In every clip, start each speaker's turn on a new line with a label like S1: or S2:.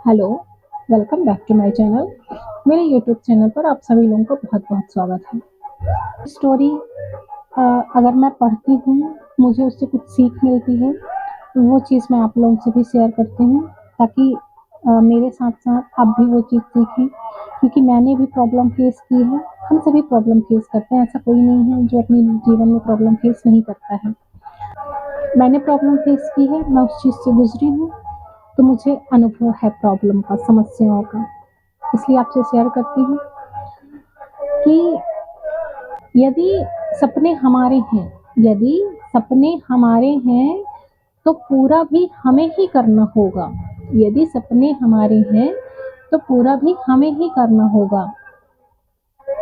S1: Hello, welcome back to my channel. मेरे YouTube channel पर आप सभी लोगों का बहुत-बहुत स्वागत है। स्टोरी अगर मैं पढ़ती हूँ, मुझे उससे कुछ सीख मिलती है, वो चीज़ मैं आप लोगों से भी शेयर करती हूँ ताकि मेरे साथ-साथ आप भी वो चीज़ सीखें क्योंकि मैंने भी प्रॉब्लम फेस की है। हम सभी प्रॉब्लम फेस करते हैं, ऐसा कोई नहीं है जो अपने जीवन में प्रॉब्लम फेस नहीं करता है। मैंने प्रॉब्लम फेस की है, मैं उस चीज़ से गुज़री हूँ, तो मुझे अनुभव है प्रॉब्लम का, समस्याओं का। इसलिए आपसे शेयर करती हूँ कि यदि सपने हमारे हैं यदि सपने हमारे हैं तो पूरा भी हमें ही करना होगा। यदि सपने हमारे हैं तो पूरा भी हमें ही करना होगा।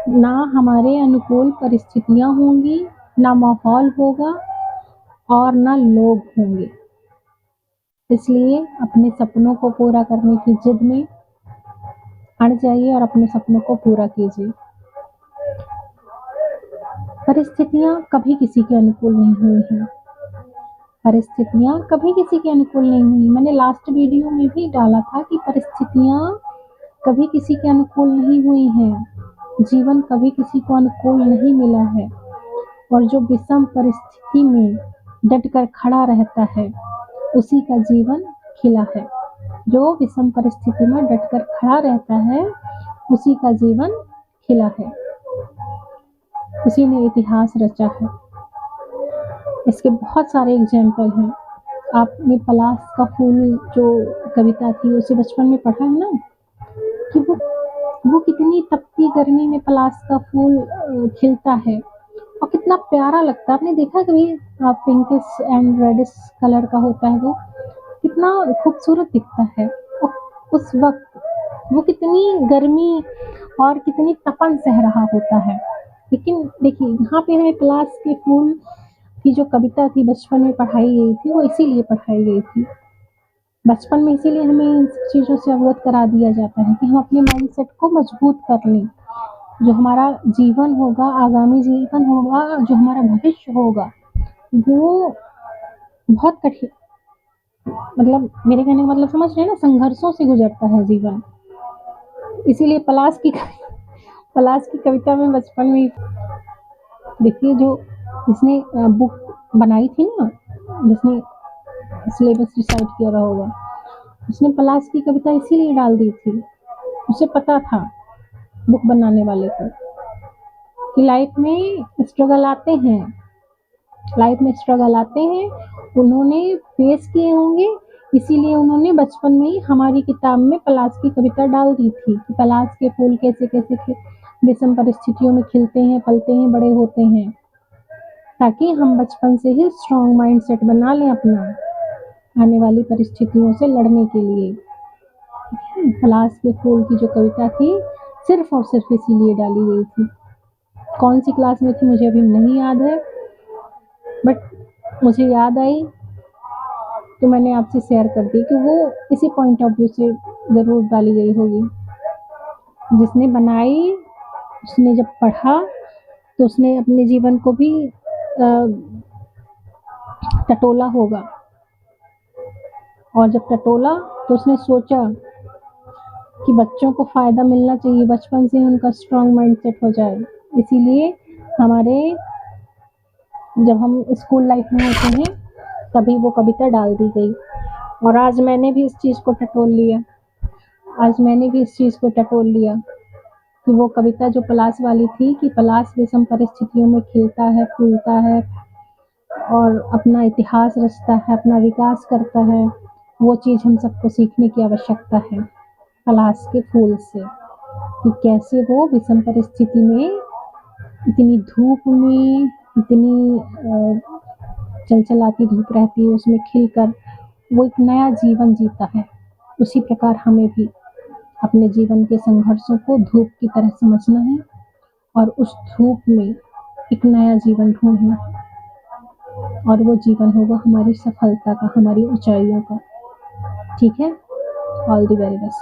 S1: ना हमारे अनुकूल परिस्थितियाँ होंगी, ना माहौल होगा और ना लोग होंगे। इसलिए अपने सपनों को पूरा करने की जिद में अड़ जाइए और अपने सपनों को पूरा कीजिए। परिस्थितियाँ कभी किसी के अनुकूल नहीं हुई हैं। परिस्थितियाँ कभी किसी के अनुकूल नहीं हुई। मैंने लास्ट वीडियो में भी डाला था कि परिस्थितियाँ कभी किसी के अनुकूल नहीं हुई हैं। जीवन कभी किसी को अनुकूल नहीं मिला है और जो विषम परिस्थिति में डट कर खड़ा रहता है, उसी का जीवन खिला है। जो विषम परिस्थिति में डट कर खड़ा रहता है, उसी का जीवन खिला है। उसी ने इतिहास रचा है। इसके बहुत सारे एग्जाम्पल हैं। आपने पलाश का फूल जो कविता थी उसे बचपन में पढ़ा है ना कि वो कितनी तपती गर्मी में पलाश का फूल खिलता है और कितना प्यारा लगता है। आपने देखा कभी पिंकिश एंड रेडिश कलर का होता है, वो कितना खूबसूरत दिखता है और उस वक्त वो कितनी गर्मी और कितनी तपन सह रहा होता है। लेकिन देखिए यहाँ पे हमें पलाश के फूल की जो कविता थी बचपन में पढ़ाई गई थी, वो इसीलिए पढ़ाई गई थी। बचपन में इसीलिए हमें इन चीज़ों से अवगत करा दिया जाता है कि हम अपने माइंडसेट को मजबूत कर लें। जो हमारा जीवन होगा, आगामी जीवन होगा, जो हमारा भविष्य होगा, वो बहुत कठिन, मतलब मेरे कहने का मतलब समझ रहे हैं ना, संघर्षों से गुजरता है जीवन। इसीलिए पलाश की कविता में बचपन में देखिए जो जिसने बुक बनाई थी ना, जिसने सिलेबस डिसाइड किया रहा होगा, उसने पलाश की कविता इसीलिए डाल दी थी। उसे पता था बुक बनाने वाले को कि लाइफ में स्ट्रगल आते हैं, उन्होंने फेस किए होंगे, इसीलिए उन्होंने बचपन में ही हमारी किताब में पलाश की कविता डाल दी थी कि पलाश के फूल कैसे विषम परिस्थितियों में खिलते हैं, पलते हैं, बड़े होते हैं, ताकि हम बचपन से ही स्ट्रॉन्ग माइंडसेट बना लें अपना आने वाली परिस्थितियों से लड़ने के लिए। पलाश के फूल की जो कविता थी सिर्फ और सिर्फ इसीलिए डाली गई थी। कौन सी क्लास में थी मुझे अभी नहीं याद है, बट मुझे याद आई तो मैंने आपसे शेयर कर दी कि वो इसी पॉइंट ऑफ व्यू से ज़रूर डाली गई होगी। जिसने बनाई, उसने जब पढ़ा तो उसने अपने जीवन को भी टटोला होगा, और जब टटोला तो उसने सोचा कि बच्चों को फ़ायदा मिलना चाहिए, बचपन से ही उनका स्ट्रॉन्ग माइंडसेट हो जाए। इसीलिए हमारे जब हम स्कूल लाइफ में होते हैं तभी वो कविता डाल दी गई। और आज मैंने भी इस चीज़ को टटोल लिया कि वो कविता जो पलाश वाली थी कि पलाश विषम परिस्थितियों में खिलता है, फूलता है और अपना इतिहास रचता है, अपना विकास करता है, वो चीज़ हम सबको सीखने की आवश्यकता है पलाश के फूल से कि कैसे वो विषम परिस्थिति में इतनी धूप में, इतनी चलचलाती धूप रहती है, उसमें खिलकर वो एक नया जीवन जीता है। उसी प्रकार हमें भी अपने जीवन के संघर्षों को धूप की तरह समझना है और उस धूप में एक नया जीवन ढूंढना है, और वो जीवन होगा हमारी सफलता का, हमारी ऊंचाइयों का। ठीक है, ऑल द वेरी बेस्ट।